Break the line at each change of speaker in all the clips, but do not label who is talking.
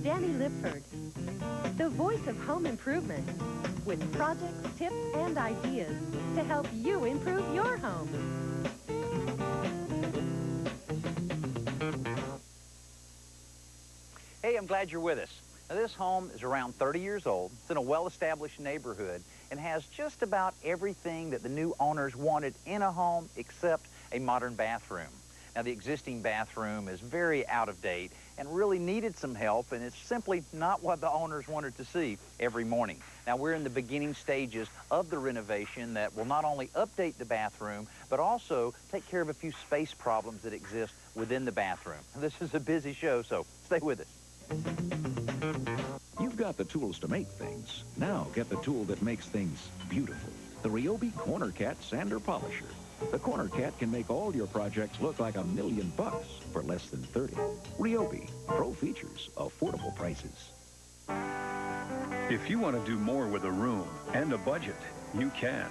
Danny Lipford, the voice of home improvement, with projects, tips, and ideas to help you improve your home.
Hey, I'm glad you're with us. Now, this home is around 30 years old. It's in a well-established neighborhood and has just about everything that the new owners wanted in a home except a modern bathroom. Now, the existing bathroom is very out of date and really needed some help, and it's simply not what the owners wanted to see every morning. Now, we're in the beginning stages of the renovation that will not only update the bathroom, but also take care of a few space problems that exist within the bathroom. This is a busy show, so stay with us.
You've got the tools to make things. Now get the tool that makes things beautiful. The Ryobi Corner Cat Sander Polisher. The Corner Cat can make all your projects look like $1 million for less than 30. Ryobi, pro features, affordable prices.
If you want to do more with a room and a budget, you can.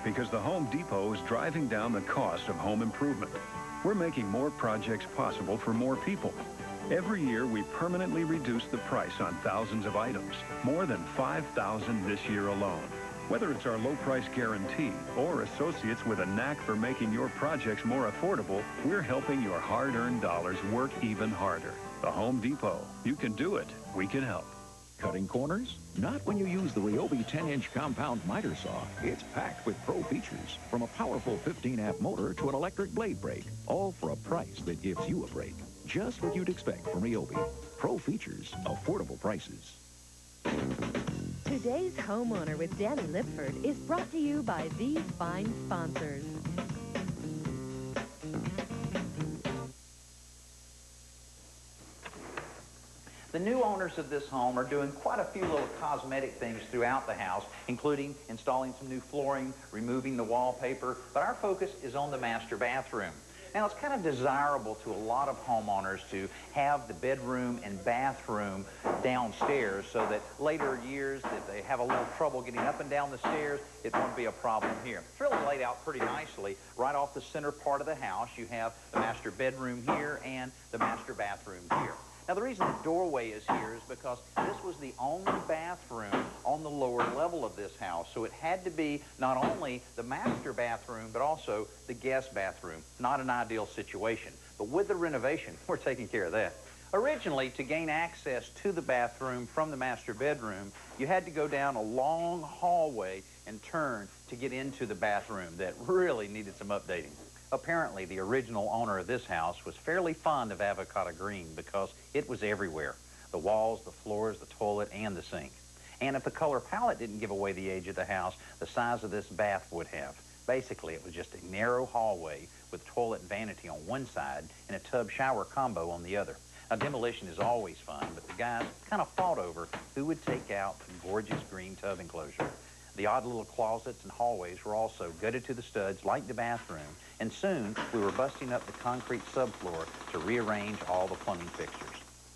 Because the Home Depot is driving down the cost of home improvement. We're making more projects possible for more people. Every year, we permanently reduce the price on thousands of items, more than 5,000 this year alone. Whether it's our low price guarantee or associates with a knack for making your projects more affordable, we're helping your hard-earned dollars work even harder. The Home Depot. You can do it. We can help.
Cutting corners? Not when you use the Ryobi 10-inch compound miter saw. It's packed with pro features, from a powerful 15-amp motor to an electric blade brake, all for a price that gives you a break. Just what you'd expect from Ryobi. Pro features, affordable prices.
Today's Homeowner with Danny Lipford is brought to you by these fine sponsors.
The new owners of this home are doing quite a few little cosmetic things throughout the house, including installing some new flooring, removing the wallpaper, but our focus is on the master bathroom. Now, it's kind of desirable to a lot of homeowners to have the bedroom and bathroom downstairs so that later years, if they have a little trouble getting up and down the stairs, it won't be a problem here. It's really laid out pretty nicely. Right off the center part of the house, you have the master bedroom here and the master bathroom here. Now, the reason the doorway is here is because this was the only bathroom on the lower level of this house, so it had to be not only the master bathroom, but also the guest bathroom. Not an ideal situation, but with the renovation, we're taking care of that. Originally, to gain access to the bathroom from the master bedroom, you had to go down a long hallway and turn to get into the bathroom that really needed some updating. Apparently, the original owner of this house was fairly fond of avocado green because it was everywhere. The walls, the floors, the toilet, and the sink. And if the color palette didn't give away the age of the house, the size of this bath would have. Basically, it was just a narrow hallway with toilet and vanity on one side and a tub shower combo on the other. Now, demolition is always fun, but the guys kind of fought over who would take out the gorgeous green tub enclosure. The odd little closets and hallways were also gutted to the studs like the bathroom, and soon we were busting up the concrete subfloor to rearrange all the plumbing fixtures.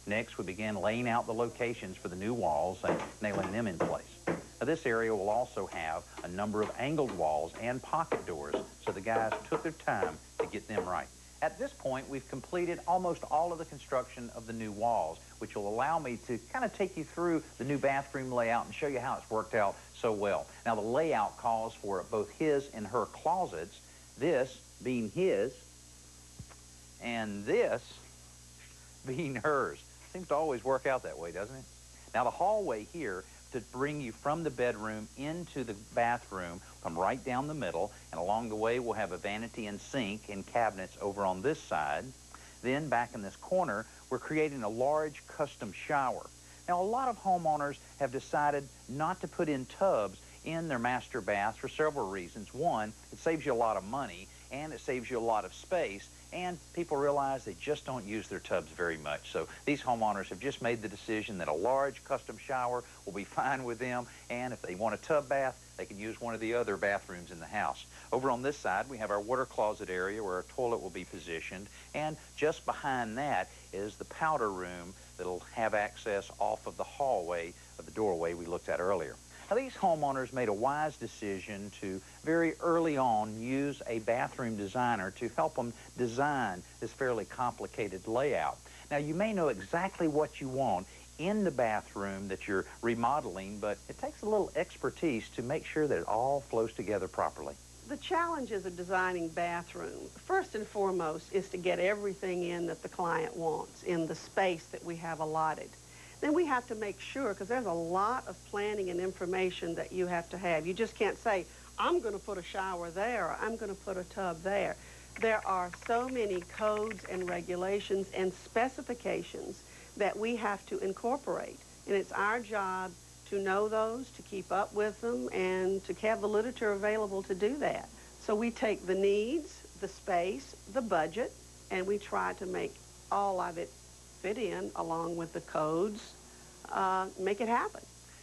Next, we began laying out the locations for the new walls and nailing them in place. Now, this area will also have a number of angled walls and pocket doors, so the guys took their time to get them right. At this point, we've completed almost all of the construction of the new walls, which will allow me to kind of take you through the new bathroom layout and show you how it's worked out so well. Now, the layout calls for both his and her closets, this being his, and this being hers. Seems to always work out that way, doesn't it? Now, the hallway here to bring you from the bedroom into the bathroom, come right down the middle, and along the way we'll have a vanity and sink and cabinets over on this side. Then back in this corner, we're creating a large custom shower. Now, a lot of homeowners have decided not to put in tubs in their master baths for several reasons. One, it saves you a lot of money, and it saves you a lot of space, and people realize they just don't use their tubs very much. So these homeowners have just made the decision that a large custom shower will be fine with them, and if they want a tub bath, they can use one of the other bathrooms in the house. Over on this side, we have our water closet area where our toilet will be positioned, and just behind that is the powder room that'll have access off of the hallway of the doorway we looked at earlier. Now, these homeowners made a wise decision to very early on use a bathroom designer to help them design this fairly complicated layout. Now, you may know exactly what you want in the bathroom that you're remodeling, but it takes a little expertise to make sure that it all flows together properly.
The challenges of designing bathrooms, first and foremost, is to get everything in that the client wants in the space that we have allotted. Then we have to make sure, because there's a lot of planning and information that you have to have. You just can't say, I'm going to put a shower there, or I'm going to put a tub there. There are so many codes and regulations and specifications that we have to incorporate. And it's our job to know those, to keep up with them, and to have the literature available to do that. So we take the needs, the space, the budget, and we try to make all of it fit in along with the codes, make it happen.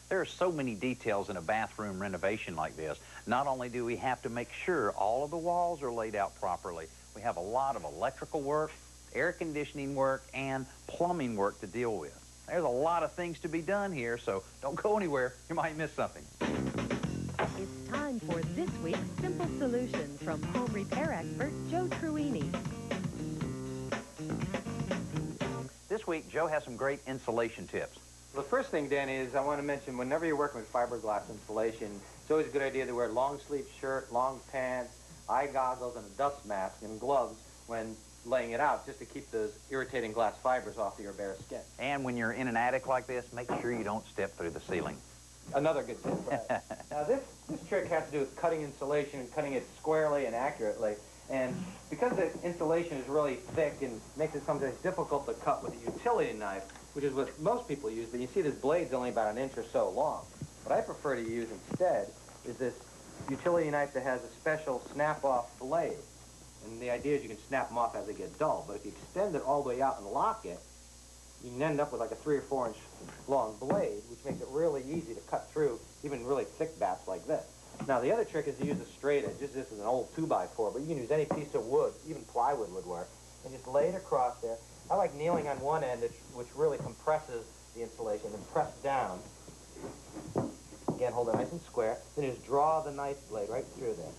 There are so many details in a bathroom renovation like this. Not only do we have to make sure all of the walls are laid out properly, we have a lot of electrical work, air conditioning work, and plumbing work to deal with. There's a lot of things to be done here, so don't go anywhere. You might miss something.
It's time for this week's Simple Solution from home repair expert Joe Truini.
This week, Joe has some great insulation tips.
The first thing, Danny, is I want to mention whenever you're working with fiberglass insulation, it's always a good idea to wear a long-sleeve shirt, long pants, eye goggles, and a dust mask and gloves when laying it out, just to keep those irritating glass fibers off of your bare skin.
And when you're in an attic like this, make sure you don't step through the ceiling.
Another good tip, right? Now, this trick has to do with cutting insulation and cutting it squarely and accurately. And because the insulation is really thick and makes it sometimes difficult to cut with a utility knife, which is what most people use, but you see this blade's only about 1 inch or so long. What I prefer to use instead is this utility knife that has a special snap-off blade. And the idea is you can snap them off as they get dull, but if you extend it all the way out and lock it, you can end up with like a 3 or 4 inch long blade, which makes it really easy to cut through even really thick bats like this. Now, the other trick is to use a straight edge. This is an old 2x4, but you can use any piece of wood, even plywood would work, and just lay it across there. I like kneeling on one end, which really compresses the insulation, and press down. Again, hold it nice and square. Then just draw the knife blade right through there.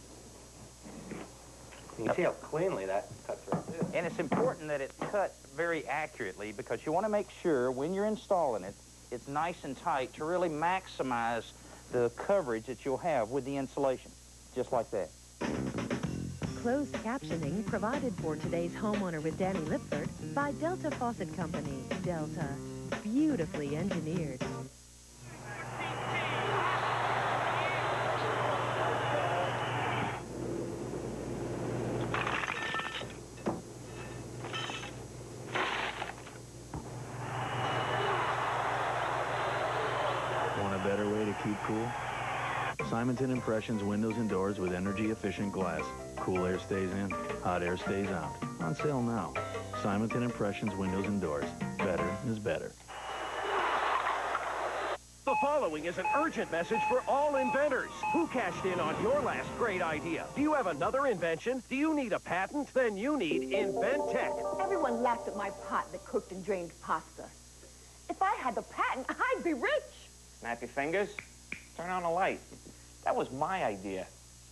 You can see how cleanly that cuts right through.
And it's important that it's cut very accurately because you want to make sure when you're installing it, it's nice and tight to really maximize the coverage that you'll have with the insulation, just like that.
Closed captioning provided for today's Homeowner with Danny Lipford by Delta Faucet Company. Delta, beautifully engineered.
Want a better way to keep cool? Simonton Impressions windows and doors with energy-efficient glass. Cool air stays in, hot air stays out. On sale now. Simonton Impressions windows and doors. Better is better.
The following is an urgent message for all inventors. Who cashed in on your last great idea? Do you have another invention? Do you need a patent? Then you need InventTech.
Everyone laughed at my pot that cooked and drained pasta. If I had the patent, I'd be rich.
Snap your fingers, turn on a light. That was my idea,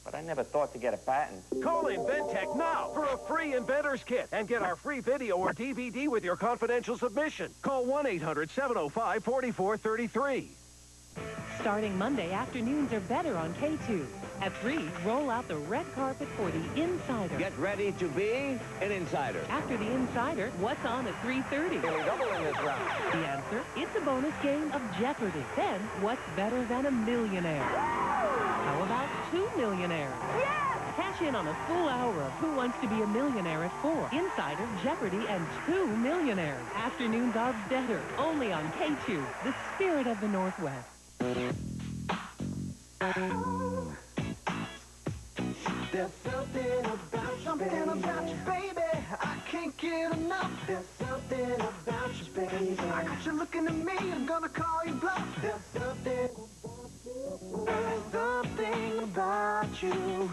but I never thought to get a patent.
Call InventTech now for a free inventor's kit and get our free video or DVD with your confidential submission. Call 1-800-705-4433.
Starting Monday, afternoons are better on KATU. At 3, roll out the red carpet for The Insider.
Get ready to be an insider.
After The Insider, what's on at 3:30?
We're doubling this round.
The answer, it's a bonus game of Jeopardy. Then, what's better than a millionaire? How about 2 millionaires?
Yes!
Cash in on a full hour of Who Wants to Be a Millionaire at 4. Insider, Jeopardy, and 2 millionaires. Afternoons are better. Only on KATU, the spirit of the Northwest.
There's something about you, baby. I can't get enough. There's something about you, baby. I got you looking at me, I'm gonna call you bluff. There's something about you.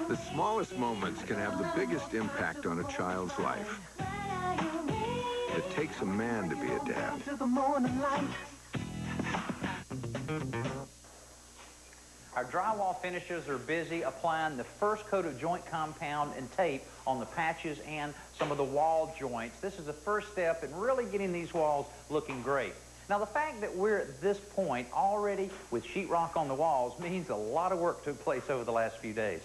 The smallest moments can have the biggest impact on a child's life. It takes a man to be a dad.
Our drywall finishers are busy applying the first coat of joint compound and tape on the patches and some of the wall joints. This is the first step in really getting these walls looking great. Now, the fact that we're at this point already with sheetrock on the walls means a lot of work took place over the last few days.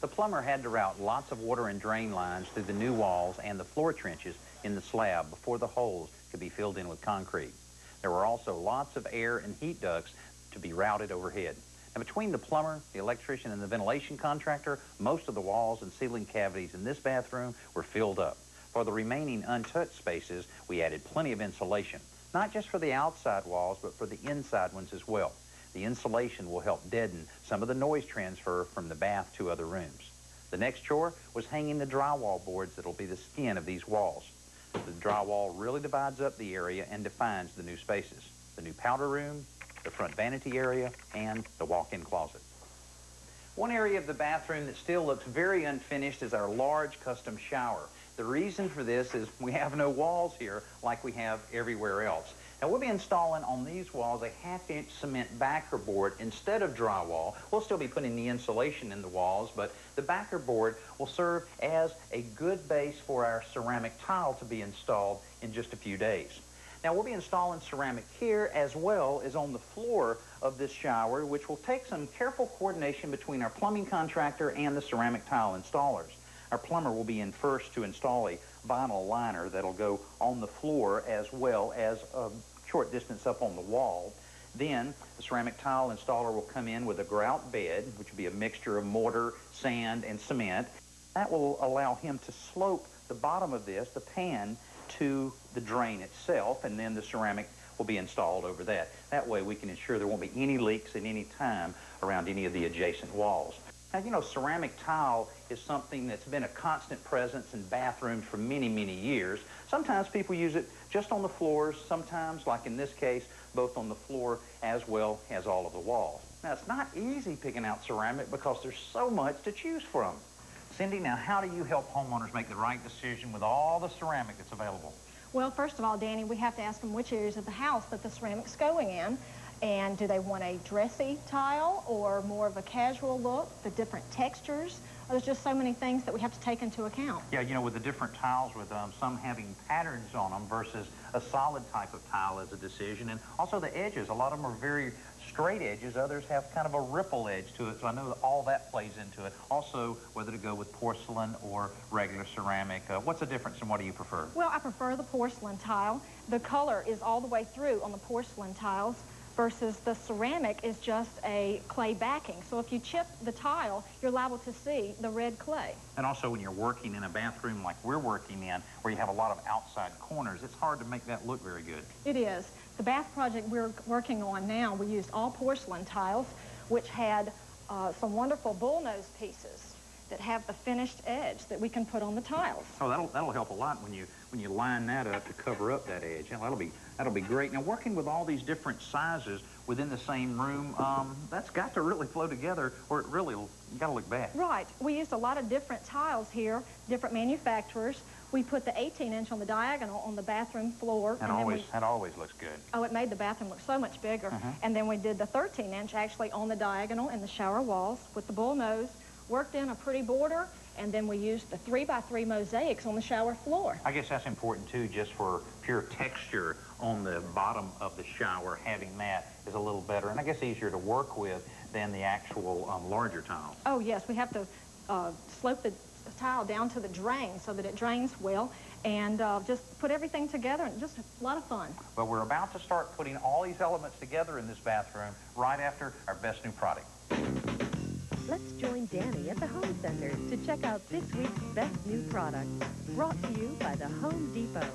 The plumber had to route lots of water and drain lines through the new walls and the floor trenches in the slab before the holes could be filled in with concrete. There were also lots of air and heat ducts to be routed overhead. And between the plumber, the electrician, and the ventilation contractor, most of the walls and ceiling cavities in this bathroom were filled up. For the remaining untouched spaces, we added plenty of insulation, not just for the outside walls, but for the inside ones as well. The insulation will help deaden some of the noise transfer from the bath to other rooms. The next chore was hanging the drywall boards that will be the skin of these walls. The drywall really divides up the area and defines the new spaces: the new powder room, the front vanity area, and the walk-in closet. One area of the bathroom that still looks very unfinished is our large custom shower. The reason for this is we have no walls here like we have everywhere else. Now, we'll be installing on these walls a 1/2-inch cement backer board instead of drywall. We'll still be putting the insulation in the walls, but the backer board will serve as a good base for our ceramic tile to be installed in just a few days. Now, we'll be installing ceramic here as well as on the floor of this shower, which will take some careful coordination between our plumbing contractor and the ceramic tile installers. Our plumber will be in first to install a vinyl liner that'll go on the floor as well as a short distance up on the wall. Then the ceramic tile installer will come in with a grout bed, which will be a mixture of mortar, sand, and cement. That will allow him to slope the bottom of this, the pan, to the drain itself, and then the ceramic will be installed over that. That way we can ensure there won't be any leaks at any time around any of the adjacent walls. Now, you know, ceramic tile is something that's been a constant presence in bathrooms for many, many years. Sometimes people use it just on the floors, sometimes, like in this case, both on the floor as well as all of the walls. Now, it's not easy picking out ceramic because there's so much to choose from. Cindy, now how do you help homeowners make the right decision with all the ceramic that's available?
Well, first of all, Danny, we have to ask them which areas of the house that the ceramic's going in. And do they want a dressy tile or more of a casual look, the different textures? There's just so many things that we have to take into account.
Yeah, you know, with the different tiles, with some having patterns on them versus a solid type of tile is a decision. And also the edges. A lot of them are very straight edges. Others have kind of a ripple edge to it. So I know that all that plays into it. Also, whether to go with porcelain or regular ceramic. What's the difference and what do you prefer?
Well, I prefer the porcelain tile. The color is all the way through on the porcelain tiles, versus the ceramic is just a clay backing. So if you chip the tile, you're liable to see the red clay.
And also when you're working in a bathroom like we're working in, where you have a lot of outside corners, it's hard to make that look very good.
It is. The bath project we're working on now, we used all porcelain tiles, which had some wonderful bullnose pieces that have the finished edge that we can put on the tiles.
Oh, that'll help a lot when you line that up to cover up that edge. Yeah, that'll be great. Now, working with all these different sizes within the same room, that's got to really flow together, or it really got to look bad.
Right. We used a lot of different tiles here, different manufacturers. We put the 18-inch on the diagonal on the bathroom floor.
That always looks good.
Oh, it made the bathroom look so much bigger. And then we did the 13-inch actually on the diagonal in the shower walls with the bullnose, worked in a pretty border, and then we used the 3x3 mosaics on the shower floor.
I guess that's important too, just for pure texture on the bottom of the shower. Having that is a little better, and I guess easier to work with than the actual larger tiles.
Oh yes, we have to slope the tile down to the drain so that it drains well, and just put everything together, and just a lot of fun.
Well, we're about to start putting all these elements together in this bathroom right after our best new product.
Let's join Danny at the Home Center to check out this week's best new product, brought to you by the Home Depot.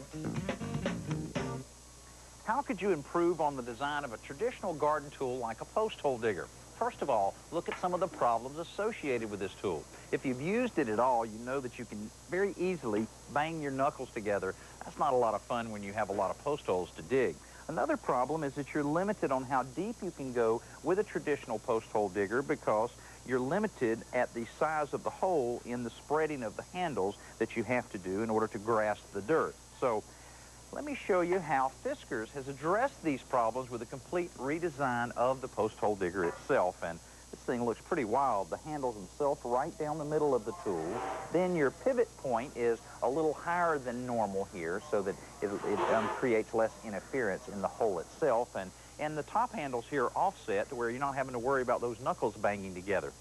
How could you improve on the design of a traditional garden tool like a post hole digger? First of all, look at some of the problems associated with this tool. If you've used it at all, you know that you can very easily bang your knuckles together. That's not a lot of fun when you have a lot of post holes to dig. Another problem is that you're limited on how deep you can go with a traditional post hole digger because you're limited at the size of the hole in the spreading of the handles that you have to do in order to grasp the dirt. So let me show you how Fiskars has addressed these problems with a complete redesign of the post hole digger itself. And This thing looks pretty wild. The handles themselves right down the middle of the tool. Then your pivot point is a little higher than normal here so that it creates less interference in the hole itself. And the top handles here are offset to where you're not having to worry about those knuckles banging together.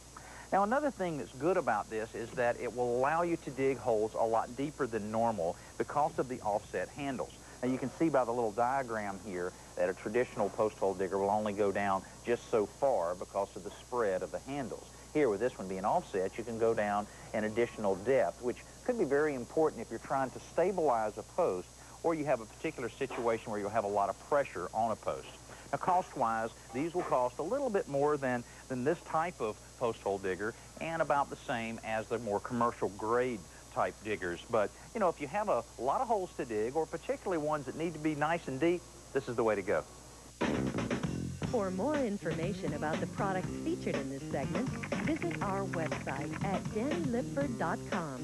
Now, another thing that's good about this is that it will allow you to dig holes a lot deeper than normal because of the offset handles. Now, you can see by the little diagram here that a traditional post hole digger will only go down just so far because of the spread of the handles. Here, with this one being offset, you can go down an additional depth, which could be very important if you're trying to stabilize a post or you have a particular situation where you'll have a lot of pressure on a post. Now, cost-wise, these will cost a little bit more than this type of post hole digger and about the same as the more commercial grade type diggers. But, you know, if you have a lot of holes to dig, or particularly ones that need to be nice and deep, this is the way to go.
For more information about the products featured in this segment, visit our website at DannyLipford.com.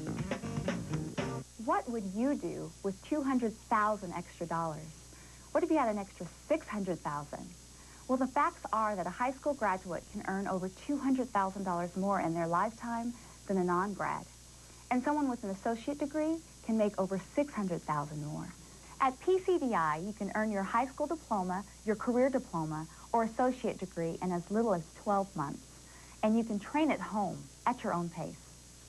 What would you do with $200,000 extra dollars? What if you had an extra $600,000? Well, the facts are that a high school graduate can earn over $200,000 more in their lifetime than a non-grad. And someone with an associate degree can make over $600,000 more. At PCDI, you can earn your high school diploma, your career diploma, or associate degree in as little as 12 months. And you can train at home at your own pace.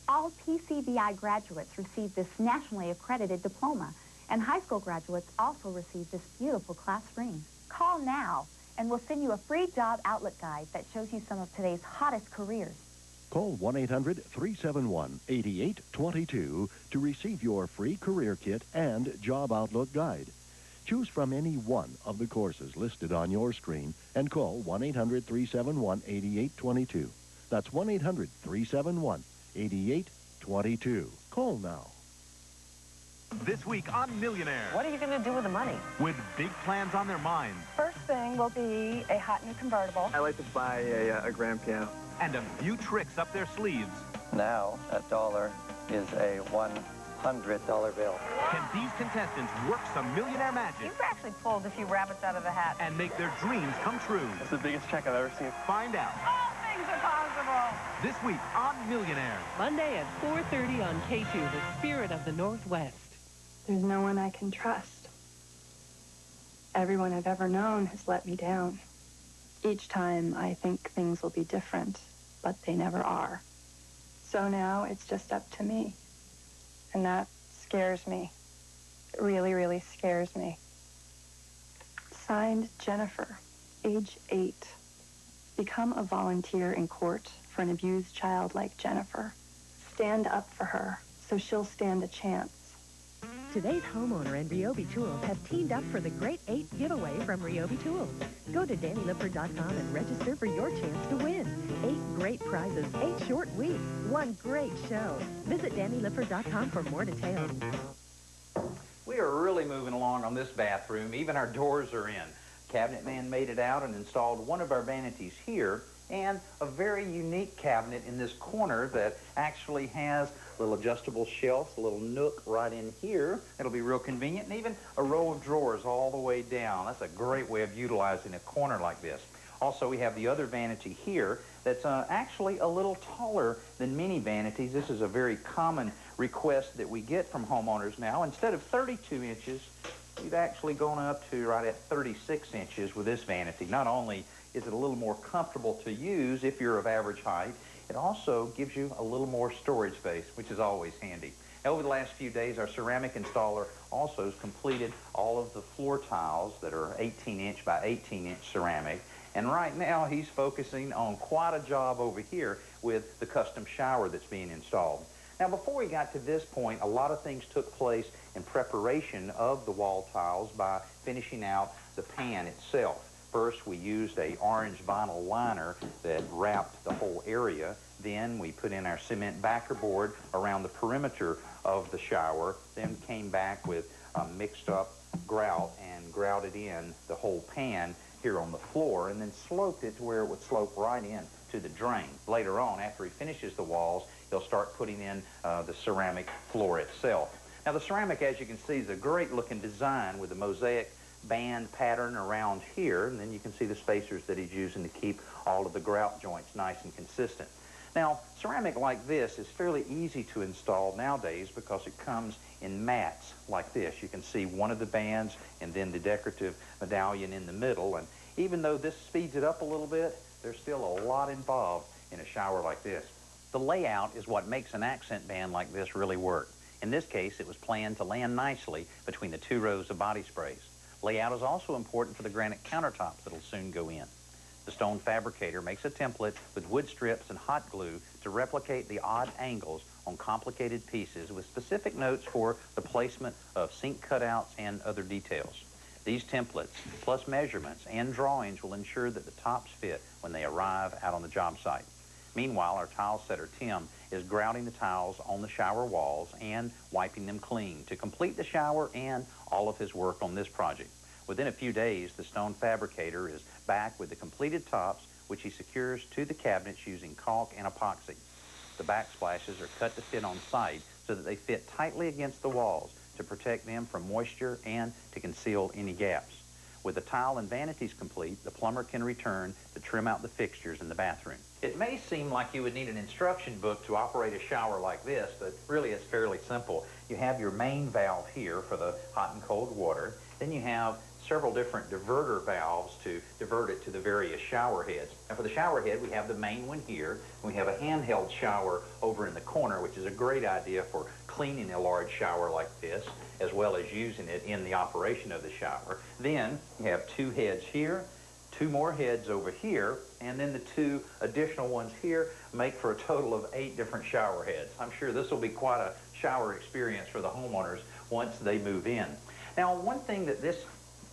All PCDI graduates receive this nationally accredited diploma, and high school graduates also receive this beautiful class ring. Call now, and we'll send you a free job outlet guide that shows you some of today's hottest careers.
Call 1-800-371-8822 to receive your free career kit and job outlook guide. Choose from any one of the courses listed on your screen and call 1-800-371-8822. That's 1-800-371-8822. Call now.
This week on Millionaire.
What are you going to do with the money?
With big plans on their minds.
First thing will be a hot new convertible.
I like to buy a grand piano.
And a few tricks up their sleeves.
Now, that dollar is a $100 bill.
Can these contestants work some millionaire magic?
You've actually pulled a few rabbits out of the hat.
And make their dreams come true.
It's the biggest check I've ever seen.
Find out.
All things are possible.
This week on Millionaire.
Monday at 4:30 on KATU, the spirit of the Northwest.
There's no one I can trust. Everyone I've ever known has let me down. Each time I think things will be different, but they never are. So now it's just up to me. And that scares me. It really, really scares me. Signed, Jennifer, age 8. Become a volunteer in court for an abused child like Jennifer. Stand up for her so she'll stand a chance.
Today's Homeowner and Ryobi Tools have teamed up for the Great 8 giveaway from Ryobi Tools. Go to DannyLipford.com and register for your chance to win. 8 great prizes, 8 short weeks, 1 great show. Visit DannyLipford.com for more details.
We are really moving along on this bathroom. Even our doors are in. Cabinet man made it out and installed one of our vanities here and a very unique cabinet in this corner that actually has a little adjustable shelf, a little nook right in here. It'll be real convenient, and even a row of drawers all the way down. That's a great way of utilizing a corner like this. Also, we have the other vanity here that's actually a little taller than many vanities. This is a very common request that we get from homeowners now. Instead of 32 inches, we've actually gone up to right at 36 inches with this vanity. Not only is it a little more comfortable to use if you're of average height, it also gives you a little more storage space, which is always handy. Over the last few days, our ceramic installer also has completed all of the floor tiles that are 18-inch by 18-inch ceramic. And right now, he's focusing on quite a job over here with the custom shower that's being installed. Now, before we got to this point, a lot of things took place in preparation of the wall tiles by finishing out the pan itself. First, we used an orange vinyl liner that wrapped the whole area. Then we put in our cement backer board around the perimeter of the shower. Then came back with mixed up grout and grouted in the whole pan here on the floor, and then sloped it to where it would slope right in to the drain. Later on, after he finishes the walls, he'll start putting in the ceramic floor itself. Now, the ceramic, as you can see, is a great looking design with the mosaic band pattern around here, and then you can see the spacers that he's using to keep all of the grout joints nice and consistent. Now, ceramic like this is fairly easy to install nowadays because it comes in mats like this. You can see one of the bands and then the decorative medallion in the middle, and even though this speeds it up a little bit, there's still a lot involved in a shower like this. The layout is what makes an accent band like this really work. In this case, it was planned to land nicely between the 2 rows of body sprays. Layout is also important for the granite countertops that'll soon go in. The stone fabricator makes a template with wood strips and hot glue to replicate the odd angles on complicated pieces with specific notes for the placement of sink cutouts and other details. These templates, plus measurements and drawings, will ensure that the tops fit when they arrive out on the job site. Meanwhile, our tile setter, Tim, is grouting the tiles on the shower walls and wiping them clean to complete the shower and all of his work on this project. Within a few days, the stone fabricator is back with the completed tops, which he secures to the cabinets using caulk and epoxy. The backsplashes are cut to fit on site so that they fit tightly against the walls to protect them from moisture and to conceal any gaps. With the tile and vanities complete, the plumber can return to trim out the fixtures in the bathroom. It may seem like you would need an instruction book to operate a shower like this, but really it's fairly simple. You have your main valve here for the hot and cold water. Then you have several different diverter valves to divert it to the various shower heads. And for the shower head, we have the main one here. We have a handheld shower over in the corner, which is a great idea for cleaning a large shower like this, as well as using it in the operation of the shower. Then you have 2 heads here, 2 more heads over here, and then the 2 additional ones here make for a total of 8 different shower heads. I'm sure this will be quite a shower experience for the homeowners once they move in. Now, one thing that this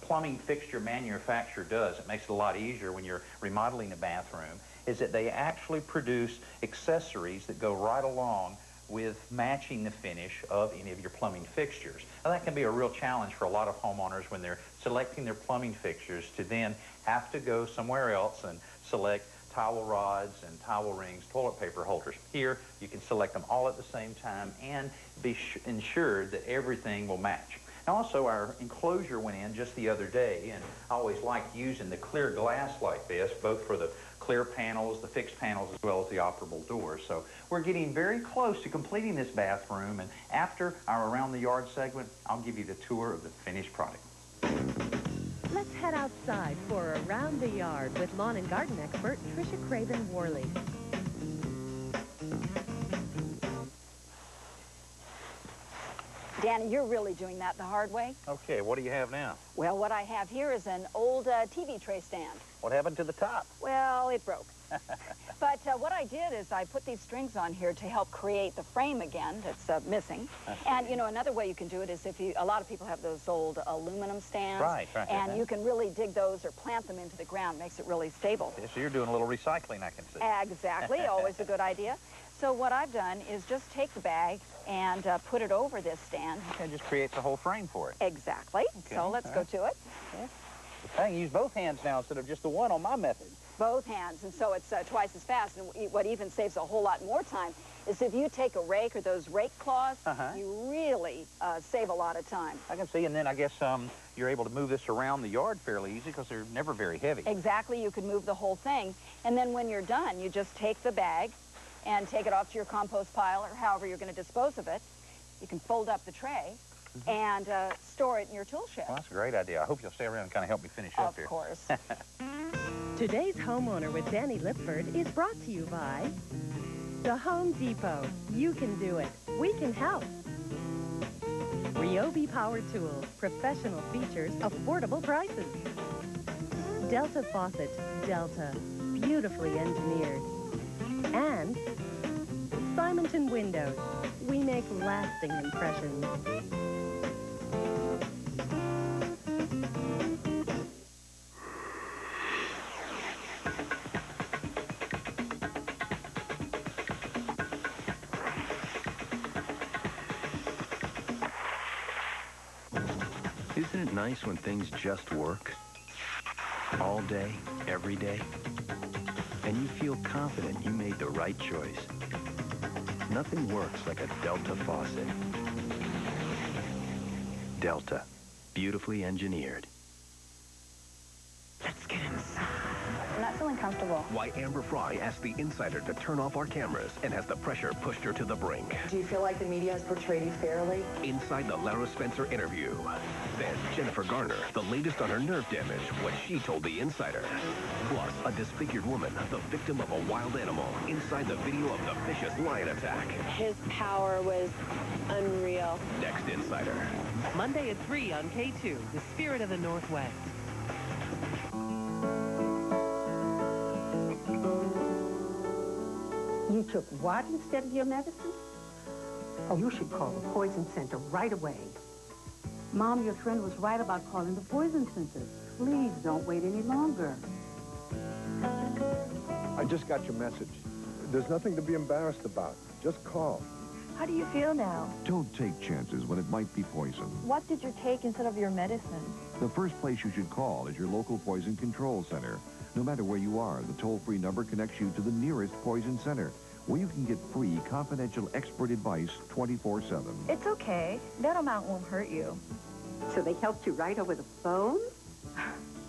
plumbing fixture manufacturer does, it makes it a lot easier when you're remodeling a bathroom, is that they actually produce accessories that go right along with matching the finish of any of your plumbing fixtures. Now, that can be a real challenge for a lot of homeowners when they're selecting their plumbing fixtures to then have to go somewhere else and select towel rods and towel rings, toilet paper holders. Here, you can select them all at the same time and be ensured that everything will match. Now, also, our enclosure went in just the other day, and I always like using the clear glass like this, both for the clear panels, the fixed panels, as well as the operable doors. So we're getting very close to completing this bathroom, and after our Around the Yard segment, I'll give you the tour of the finished product.
Let's head outside for Around the Yard with lawn and garden expert Tricia Craven-Worley.
Danny, you're really doing that the hard way.
Okay, what do you have now?
Well, what I have here is an old TV tray stand.
What happened to the top?
Well, it broke. But what I did is I put these strings on here to help create the frame again that's missing. And, you know, another way you can do it is if you, a lot of people have those old aluminum stands.
Right.
And you can really dig those or plant them into the ground. Makes it really stable.
Yeah, so you're doing a little recycling, I can see.
Exactly. Always a good idea. So what I've done is just take the bag and put it over this stand.
Okay, just creates a whole frame for it.
Exactly. Okay. So let's go to it.
Okay. I can use both hands now instead of just the one on my method.
Both hands, and so it's twice as fast. And what even saves a whole lot more time is if you take a rake or those rake claws, you really save a lot of time.
I can see, and then I guess you're able to move this around the yard fairly easy because they're never very heavy.
Exactly. You can move the whole thing. And then when you're done, you just take the bag and take it off to your compost pile or however you're going to dispose of it. You can fold up the tray and store it in your tool shed.
Well, that's a great idea. I hope you'll stay around and kind of help me finish up here.
Of course.
Today's Homeowner with Danny Lipford is brought to you by the Home Depot. You can do it. We can help. Ryobi Power Tools. Professional features. Affordable prices. Delta Faucet. Delta. Beautifully engineered. And Simonton Windows. We make lasting impressions.
Isn't it nice when things just work? All day, every day. And you feel confident you made the right choice. Nothing works like a Delta faucet. Delta, beautifully engineered.
I'm not feeling comfortable.
Why Amber Fry asked the insider to turn off our cameras and has the pressure pushed her to the brink.
Do you feel like the media has portrayed you fairly?
Inside the Lara Spencer interview. Then Jennifer Garner, the latest on her nerve damage, what she told the insider. Plus, a disfigured woman, the victim of a wild animal, inside the video of the vicious lion attack.
His power was unreal.
Next Insider.
Monday at 3 on KATU, The Spirit of the Northwest.
You took what instead of your medicine? Oh, you should call the poison center right away.
Mom, your friend was right about calling the poison center. Please don't wait any longer.
I just got your message. There's nothing to be embarrassed about. Just call.
How do you feel now?
Don't take chances when it might be poison.
What did you take instead of your medicine?
The first place you should call is your local poison control center. No matter where you are, the toll-free number connects you to the nearest poison center, where you can get free, confidential expert advice 24/7.
It's okay. That amount won't hurt you.
So they helped you right over the phone?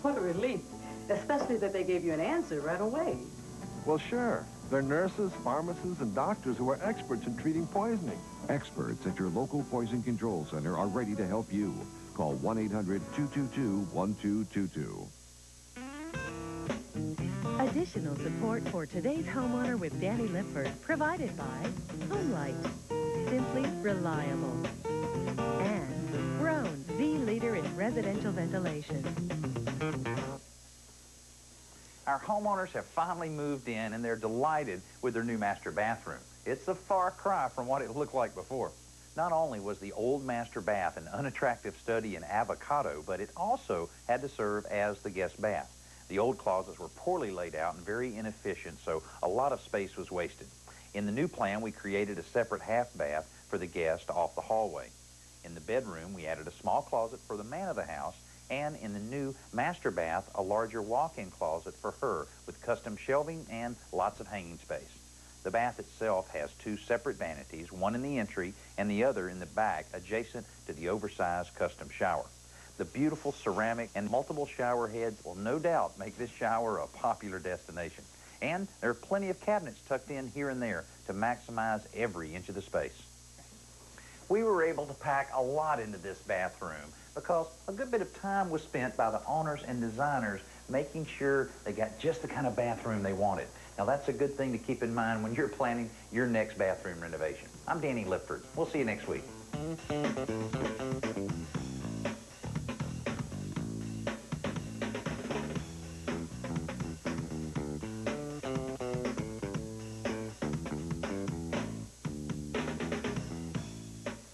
What a relief. Especially that they gave you an answer right away.
Well, sure. They're nurses, pharmacists, and doctors who are experts in treating poisoning.
Experts at your local poison control center are ready to help you. Call 1-800-222-1222.
Additional support for today's homeowner with Danny Lipford, provided by Homelight, simply reliable, and Brown, the leader in residential ventilation.
Our homeowners have finally moved in, and they're delighted with their new master bathroom. It's a far cry from what it looked like before. Not only was the old master bath an unattractive study in avocado, but it also had to serve as the guest bath. The old closets were poorly laid out and very inefficient, so a lot of space was wasted. In the new plan, we created a separate half bath for the guest off the hallway. In the bedroom, we added a small closet for the man of the house, and in the new master bath, a larger walk-in closet for her with custom shelving and lots of hanging space. The bath itself has two separate vanities, one in the entry and the other in the back, adjacent to the oversized custom shower. The beautiful ceramic and multiple shower heads will no doubt make this shower a popular destination. And there are plenty of cabinets tucked in here and there to maximize every inch of the space. We were able to pack a lot into this bathroom because a good bit of time was spent by the owners and designers making sure they got just the kind of bathroom they wanted. Now that's a good thing to keep in mind when you're planning your next bathroom renovation. I'm Danny Lipford. We'll see you next week.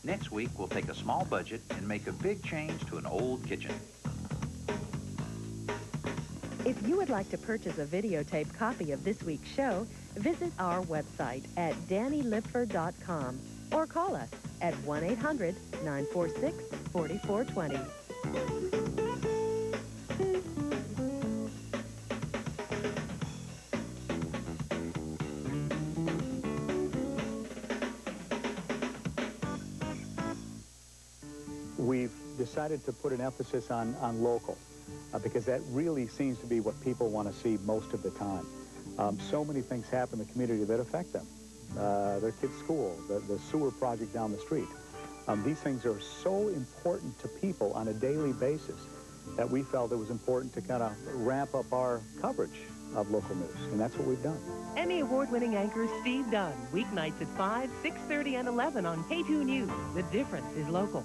Next week, we'll take a small budget and make a big change to an old kitchen.
If you would like to purchase a videotape copy of this week's show, visit our website at DannyLipford.com or call us at 1-800-946-4420.
We've decided to put an emphasis on local because that really seems to be what people want to see most of the time. So many things happen in the community that affect them. Their kids' school, the sewer project down the street. These things are so important to people on a daily basis that we felt it was important to kind of ramp up our coverage of local news, and that's what we've done.
Emmy Award-winning anchor Steve Dunn, weeknights at 5, 6:30, and 11 on KATU News. The difference is local.